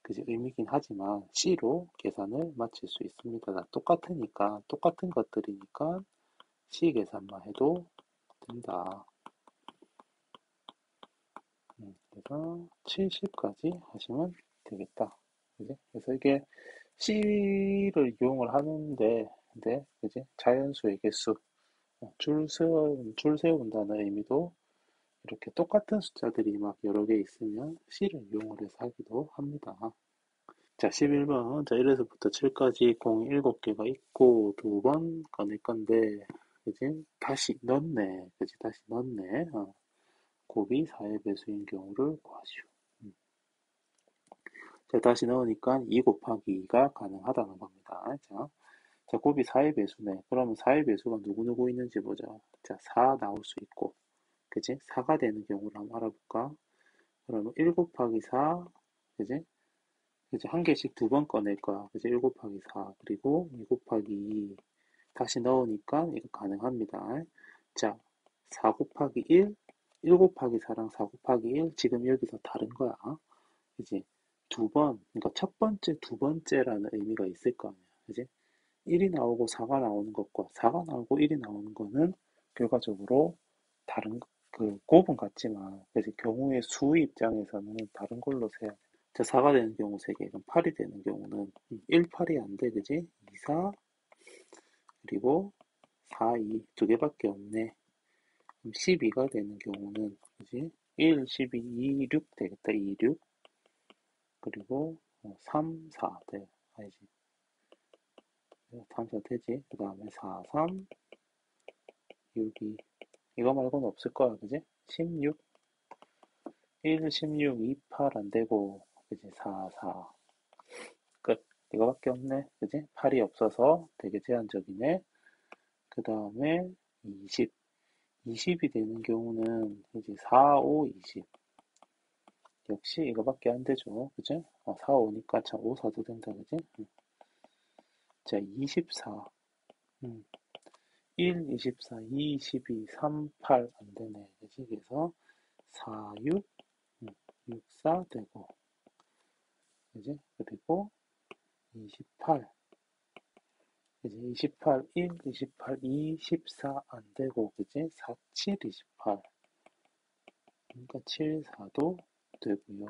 그지 의미긴 하지만 C로 계산을 마칠 수 있습니다. 다 똑같으니까, 똑같은 것들이니까 C 계산만 해도 된다. 그래서 70까지 하시면 되겠다. 그지? 그래서 이게 C를 이용을 하는데, 근데, 그지? 자연수의 개수, 줄 세운다는 의미도 이렇게 똑같은 숫자들이 막 여러 개 있으면 C를 이용을 해서 하기도 합니다. 자, 11번. 자, 1에서부터 7까지 공이 7개가 있고, 두 번 꺼낼 건데, 그지? 다시 넣네. 그지? 다시 넣네. 곱이 4의 배수인 경우를 구하시오. 음. 자, 다시 넣으니까 2 곱하기 2가 가능하다는 겁니다. 자, 곱이 4의 배수네. 그러면 4의 배수가 누구누구 있는지 보자. 자, 4 나올 수 있고, 그지? 4가 되는 경우를 한번 알아볼까? 그러면 1 곱하기 4, 그지? 그지? 한 개씩 두 번 꺼낼 거야. 그지? 1 곱하기 4, 그리고 2 곱하기 2. 다시 넣으니까 이거 가능합니다. 자, 4 곱하기 1, 1 곱하기 4랑 4 곱하기 1, 지금 여기서 다른 거야. 그지? 두 번, 그러니까 첫 번째, 두 번째라는 의미가 있을 거 아니야. 그지? 1이 나오고 4가 나오는 것과 4가 나오고 1이 나오는 거는 결과적으로 다른, 그 곱은 같지만, 그래서 경우의 수 입장에서는 다른 걸로 세야 돼. 자, 4가 되는 경우 3개, 그럼 8이 되는 경우는 1, 8이 안 돼, 그지? 2, 4, 그리고 4, 2, 두 개밖에 없네. 그럼 12가 되는 경우는, 그지? 1, 12, 2, 6 되겠다, 2, 6. 그리고 3, 4 돼. 아니지. 3, 4 되지. 그 다음에 4, 3, 6, 2. 이거 말고는 없을 거야, 그지? 16, 1, 16, 2, 8 안 되고, 그지? 4, 4. 끝. 이거밖에 없네. 그지? 8이 없어서 되게 제한적이네. 그 다음에 20. 20이 되는 경우는 이제 4, 5, 20. 역시 이거밖에 안 되죠. 그지? 4, 5니까 참 5, 4도 된다. 그지? 자, 24. 1, 24, 2, 22, 3, 8 안 되네. 그지? 그래서 4, 6, 6, 4 되고. 그지? 그리고 28. 그지? 28, 1, 28, 2, 14 안 되고. 그지? 4, 7, 28. 그러니까 7, 4도 되고요.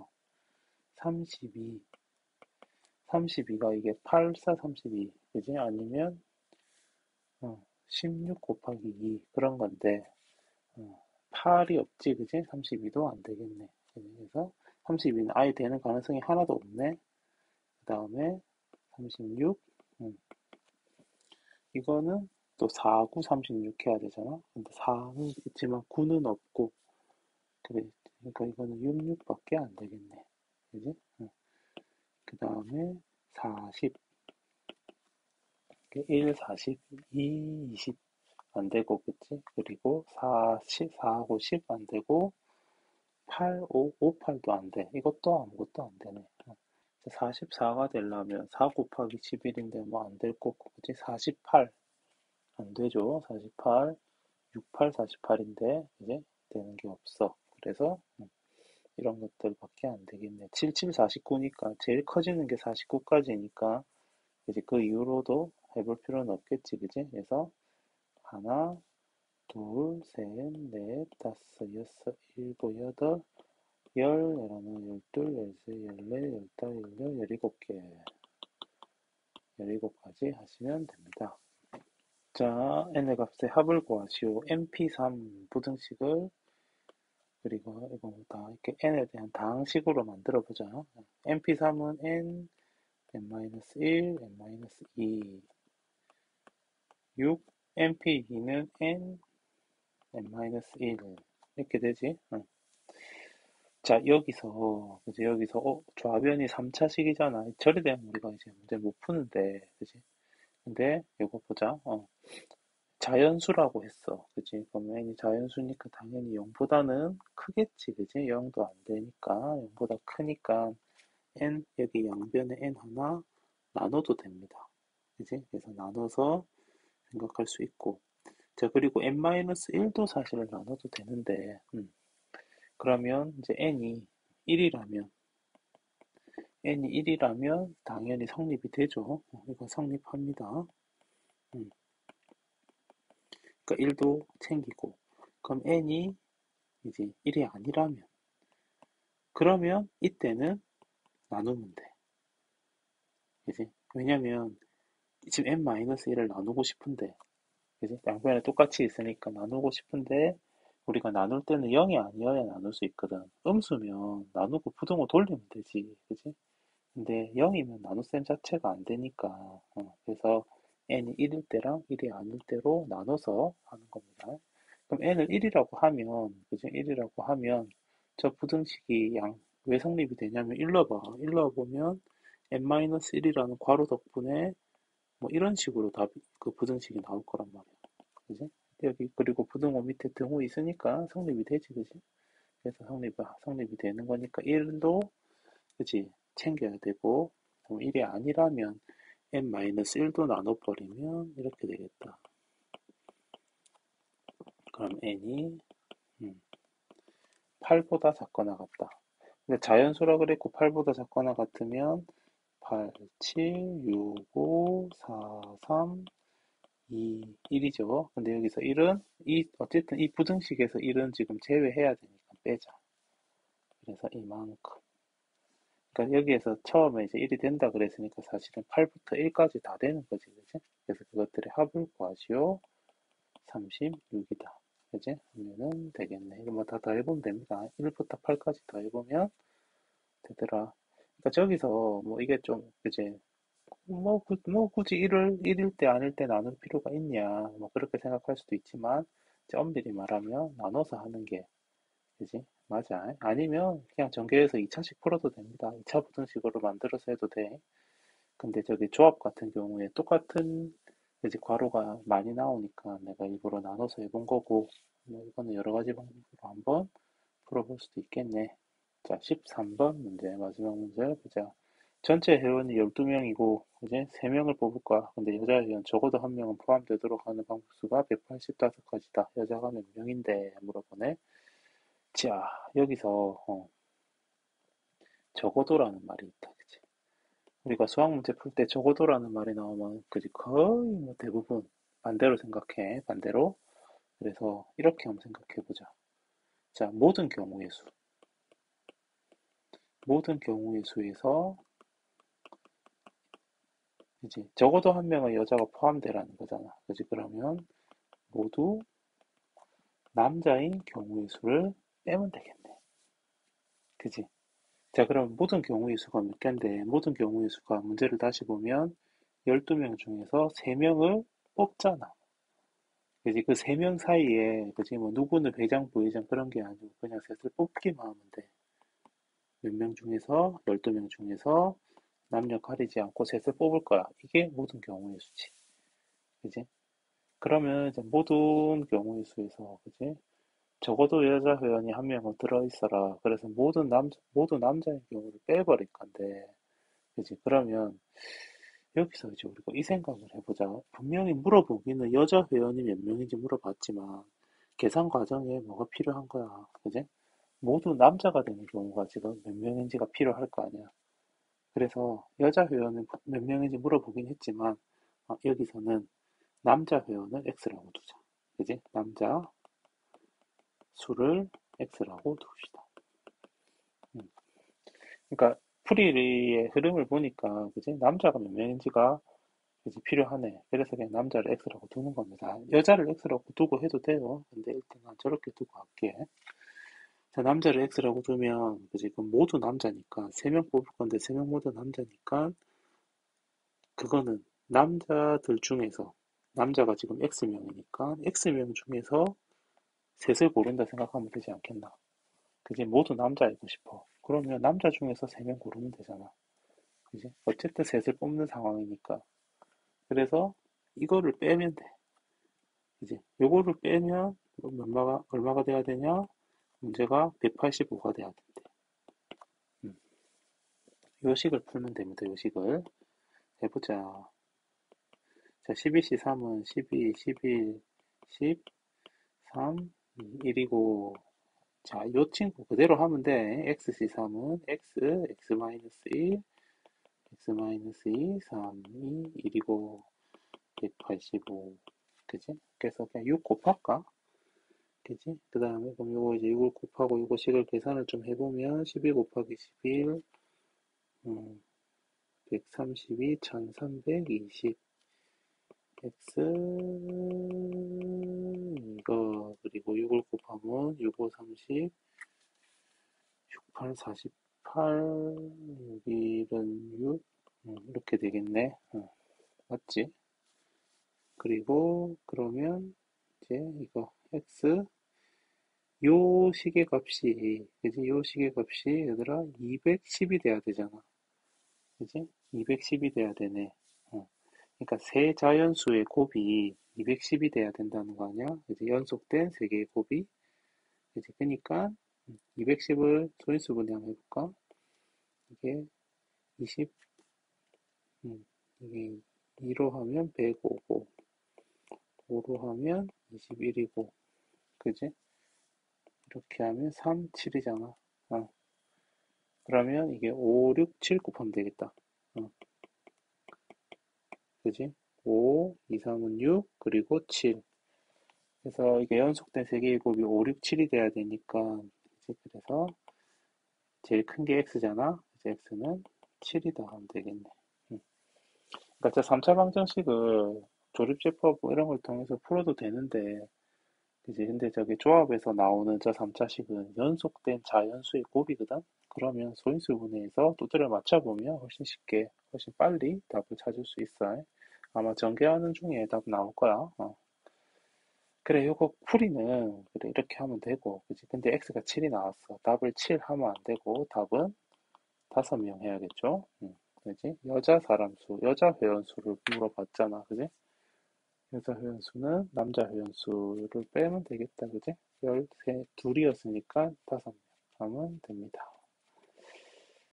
32. 32가 이게 8, 4, 32. 그지? 아니면 16 곱하기 2 그런 건데 8이 없지, 그지? 32도 안 되겠네. 그래서 32는 아예 되는 가능성이 하나도 없네. 그 다음에 36, 이거는 또 4, 9, 36 해야 되잖아. 근데 4는 있지만 9는 없고, 그래. 그러니까 이거는 6, 6밖에 안 되겠네. 그지? 그 다음에 40, 1, 40, 2, 20 안 되고, 그치? 그리고 4, 10, 4하고 10 안 되고, 8, 5, 5, 8도 안 돼. 이것도 아무것도 안 되네. 44가 되려면 4 곱하기 11인데 뭐 안 될 거고, 그치? 48. 안 되죠. 48. 68, 48인데, 이제 되는 게 없어. 그래서, 이런 것들밖에 안 되겠네. 77, 49니까, 제일 커지는 게 49까지니까, 이제 그 이후로도 해볼 필요는 없겠지, 그지? 그래서, 하나, 둘, 셋, 넷, 다섯, 여섯, 일곱, 여덟, 열, 열하나, 열둘, 열세, 열네, 열다, 열여, 열일곱 개. 17가지 하시면 됩니다. 자, n의 값의 합을 구하시오. mp3 부등식을, 그리고 이거 다 이렇게 n에 대한 다항식으로 만들어 보자. mp3은 n, n-1, n-2, 6, mp2는 n, n-1 이렇게 되지. 자, 여기서, 그지? 여기서, 좌변이 3차식이잖아. 절에 대한 우리가 이제 문제 못 푸는데, 그지? 근데, 이거 보자. 자연수라고 했어. 그지? 그러면 n이 자연수니까 당연히 0보다는 크겠지. 그지? 0도 안 되니까, 0보다 크니까, n, 여기 양변에 n 하나 나눠도 됩니다. 그지? 그래서 나눠서 생각할 수 있고, 자, 그리고 n-1도 사실을 나눠도 되는데, 그러면 이제 n이 1이라면 당연히 성립이 되죠. 이거 성립합니다. 음, 그러니까 1도 챙기고. 그럼 n이 이제 1이 아니라면, 그러면 이때는 나누면 돼. 그지? 왜냐면 지금 n-1을 나누고 싶은데, 그지? 양변에 똑같이 있으니까 나누고 싶은데, 우리가 나눌 때는 0이 아니어야 나눌 수 있거든. 음수면 나누고 부등호 돌리면 되지. 그지? 근데 0이면 나눗셈 자체가 안 되니까. 그래서 n이 1일 때랑 1이 아닐 때로 나눠서 하는 겁니다. 그럼 n을 1이라고 하면, 그죠? 1이라고 하면, 저 부등식이 왜 성립이 되냐면, 일러 보면, n-1이라는 괄호 덕분에, 뭐 이런 식으로 그 부등식이 나올 거란 말이야. 그지? 여기, 그리고 부등호 밑에 등호 있으니까 성립이 되지, 그지? 그래서 성립이 되는 거니까 1도, 그지? 챙겨야 되고, 그럼 1이 아니라면, n-1도 나눠버리면, 이렇게 되겠다. 그럼 n이 8보다 작거나 같다. 근데 자연수라 그랬고 8보다 작거나 같으면 8, 7, 6, 5, 4, 3, 2, 1이죠. 근데 여기서 1은 어쨌든 이 부등식에서 1은 지금 제외해야 되니까 빼자. 그래서 이만큼. 그러니까 여기에서 처음에 이제 1이 된다 그랬으니까 사실은 8부터 1까지 다 되는 거지, 그지? 그래서 그것들의 합을 구하시오. 36이다. 그지? 하면은 되겠네. 이거 뭐 다 더해보면 됩니다. 1부터 8까지 더해보면 되더라. 그러니까 저기서 뭐 이게 좀 이제 뭐 굳이 1일 때 아닐 때 나눌 필요가 있냐 뭐 그렇게 생각할 수도 있지만 이제 엄밀히 말하면 나눠서 하는 게 그지? 맞아. 아니면 그냥 전개해서 2차식 풀어도 됩니다. 2차 부등식으로 만들어서 해도 돼. 근데 저기 조합 같은 경우에 똑같은 이제 괄호가 많이 나오니까 내가 일부러 나눠서 해본 거고 뭐 이거는 여러 가지 방법으로 한번 풀어볼 수도 있겠네. 자, 13번 문제, 마지막 문제 보자. 전체 회원이 12명이고, 이제 3명을 뽑을까? 근데 여자 회원 적어도 1명은 포함되도록 하는 방법수가 185가지다. 여자가 몇 명인데? 물어보네. 자, 여기서, 적어도라는 말이 있다. 그치? 우리가 수학 문제 풀 때 적어도라는 말이 나오면, 그지? 거의 뭐 대부분 반대로 생각해. 반대로. 그래서 이렇게 한번 생각해 보자. 자, 모든 경우의 수에서 이제 적어도 1명의 여자가 포함되라는 거잖아. 그지? 그러면 모두 남자인 경우의 수를 빼면 되겠네. 그지? 자, 그럼 모든 경우의 수가 몇 개인데, 모든 경우의 수가 문제를 다시 보면 12명 중에서 3명을 뽑잖아. 그지? 그 3명 사이에, 그지? 뭐, 누구는 회장, 부회장 그런 게 아니고 그냥 셋을 뽑기만 하면 돼. 몇 명 중에서, 12명 중에서 남녀 가리지 않고 셋을 뽑을 거야. 이게 모든 경우의 수지. 그지? 그러면 이제 모든 경우의 수에서, 그지? 적어도 여자 회원이 1명은 들어있어라. 그래서 모두 남자의 경우를 빼버릴 건데, 그지? 그러면 여기서 이제 우리가 이 생각을 해보자. 분명히 물어보기는 여자 회원이 몇 명인지 물어봤지만, 계산 과정에 뭐가 필요한 거야. 그지? 모두 남자가 되는 경우가 지금 몇 명인지가 필요할 거 아니야. 그래서 여자 회원은 몇 명인지 물어보긴 했지만, 여기서는 남자 회원을 X라고 두자. 그지? 남자 수를 X라고 둡시다. 음. 그러니까 풀이의 흐름을 보니까 그지? 남자가 몇 명인지가 이제 필요하네. 그래서 그냥 남자를 X라고 두는 겁니다. 여자를 X라고 두고 해도 돼요. 근데 일단 난 저렇게 두고 할게. 자, 남자를 X라고 두면 그지? 그럼 모두 남자니까 3명 뽑을 건데 3명 모두 남자니까 그거는 남자들 중에서 남자가 지금 X명이니까 X명 중에서 셋을 고른다 생각하면 되지 않겠나? 그지? 모두 남자이고 싶어. 그러면 남자 중에서 3명 고르면 되잖아. 그지? 어쨌든 셋을 뽑는 상황이니까. 그래서 이거를 빼면 돼. 그지? 요거를 빼면 얼마가 돼야 되냐? 문제가 185가 돼야 된대. 요 식을 풀면 됩니다. 요 식을. 해보자. 자, 12C3은 12, 11, 10, 3, 1이고, 자, 요 친구 그대로 하면 돼. xc3은 x-1, x-2, 3, 2, 1이고, 185. 그지? 그래서 그냥 6 곱할까? 그지? 그 다음에 그럼 요거 이제 6을 곱하고 요거식을 계산을 좀 해보면 12 곱하기 11, 132, 1320 x 이거 그리고 6을 곱하면 6, 5, 30, 68, 48, 6일은 6 이렇게 되겠네. 맞지? 그리고 그러면 이제 이거 x 요 식의 값이 그지? 요 식의 값이 얘들아 210이 돼야 되잖아. 그지? 210이 돼야 되네. 그러니까 세 자연수의 곱이 210이 돼야 된다는 거 아니야? 그지? 연속된 세 개의 곱이. 그지? 그러니까 210을 소인수 분해해볼까? 이게 20, 이게 2로 하면 105고, 5로 하면 21이고, 그지? 이렇게 하면 3, 7이잖아. 그러면 이게 5, 6, 7 곱하면 되겠다. 그지? 5, 2, 3은 6, 그리고 7. 그래서 이게 연속된 세 개의 곱이 5, 6, 7이 돼야 되니까, 그지? 그래서 제일 큰 게 x잖아. 이제 x는 7이다 하면 되겠네. 그러니까 저 3차 방정식을 조립제법 뭐 이런 걸 통해서 풀어도 되는데, 그지? 근데 저기 조합에서 나오는 저 3차식은 연속된 자연수의 곱이거든? 그러면 소인수분해에서 두드려 맞춰보면 훨씬 쉽게, 훨씬 빨리 답을 찾을 수 있어. 아마 전개하는 중에 답 나올 거야. 그래, 요거 풀이는 그래, 이렇게 하면 되고, 그지? 근데 x가 7이 나왔어. 답을 7 하면 안 되고, 답은 5명 해야겠죠? 그지? 여자 사람 수, 여자 회원수를 물어봤잖아. 그지? 여자 회원수는 남자 회원수를 빼면 되겠다. 그지? 13, 둘이었으니까 5명 하면 됩니다.